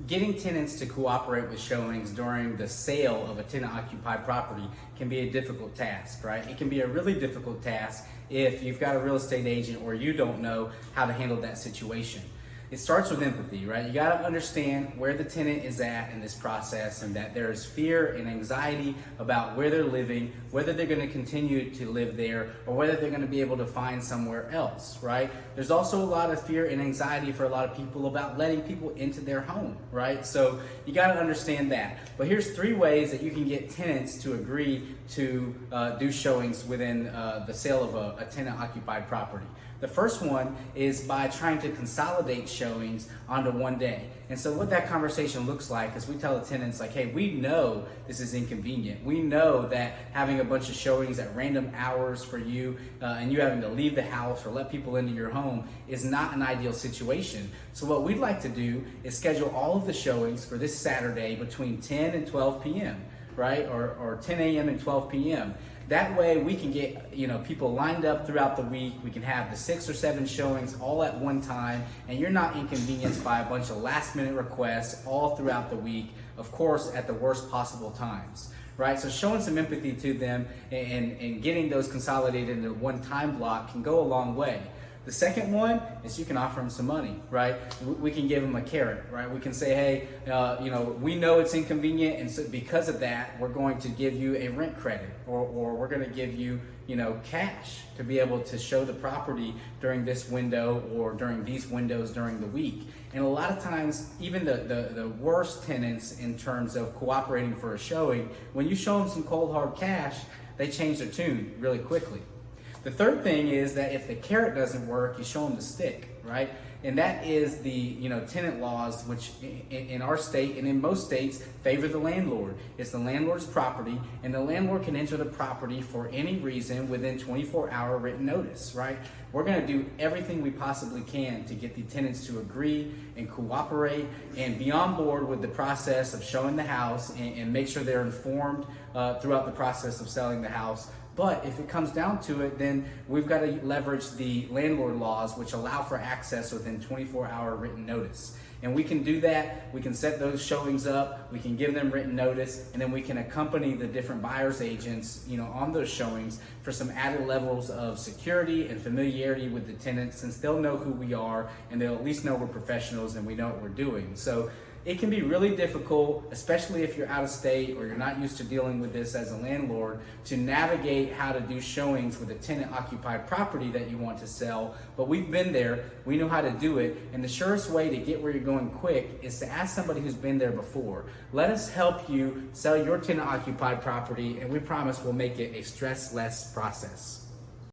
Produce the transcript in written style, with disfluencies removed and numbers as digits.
Getting tenants to cooperate with showings during the sale of a tenant-occupied property can be a difficult task, right? It can be a really difficult task if you've got a real estate agent or you don't know how to handle that situation. It starts with empathy, right? You got to understand where the tenant is at in this process, and that there is fear and anxiety about where they're living, whether they're going to continue to live there or whether they're going to be able to find somewhere else, right? There's also a lot of fear and anxiety for a lot of people about letting people into their home, right? So you got to understand that. But here's 3 ways that you can get tenants to agree to do showings within the sale of a tenant-occupied property. The first one is by trying to consolidate showings onto one day. And so what that conversation looks like is we tell the tenants, like, hey, we know this is inconvenient. We know that having a bunch of showings at random hours for you and you having to leave the house or let people into your home is not an ideal situation. So what we'd like to do is schedule all of the showings for this Saturday between 10 and 12 p.m., right? Or 10 a.m. and 12 p.m. That way we can get people lined up throughout the week. We can have the 6 or 7 showings all at one time, and you're not inconvenienced by a bunch of last minute requests all throughout the week, of course at the worst possible times, right? So showing some empathy to them and getting those consolidated into one time block can go a long way. The second one is you can offer them some money, right? We can give them a carrot, right? We can say, hey, we know it's inconvenient, and so because of that, we're going to give you a rent credit, or we're going to give you, cash to be able to show the property during this window or during these windows during the week. And a lot of times, even the worst tenants in terms of cooperating for a showing, when you show them some cold hard cash, they change their tune really quickly. The third thing is that if the carrot doesn't work, you show them the stick, right? And that is the tenant laws, which in our state and in most states favor the landlord. It's the landlord's property, and the landlord can enter the property for any reason within 24-hour written notice, right? We're going to do everything we possibly can to get the tenants to agree and cooperate and be on board with the process of showing the house and make sure they're informed throughout the process of selling the house. But if it comes down to it, then we've got to leverage the landlord laws, which allow for access within 24-hour written notice. And we can do that. We can set those showings up. We can give them written notice, and then we can accompany the different buyer's agents, on those showings for some added levels of security and familiarity with the tenants, since they'll know who we are and they'll at least know we're professionals and we know what we're doing. So it can be really difficult, especially if you're out of state or you're not used to dealing with this as a landlord, to navigate how to do showings with a tenant-occupied property that you want to sell. But we've been there, we know how to do it, and the surest way to get where you're going quick is to ask somebody who's been there before. Let us help you sell your tenant-occupied property, and we promise we'll make it a stress-less process.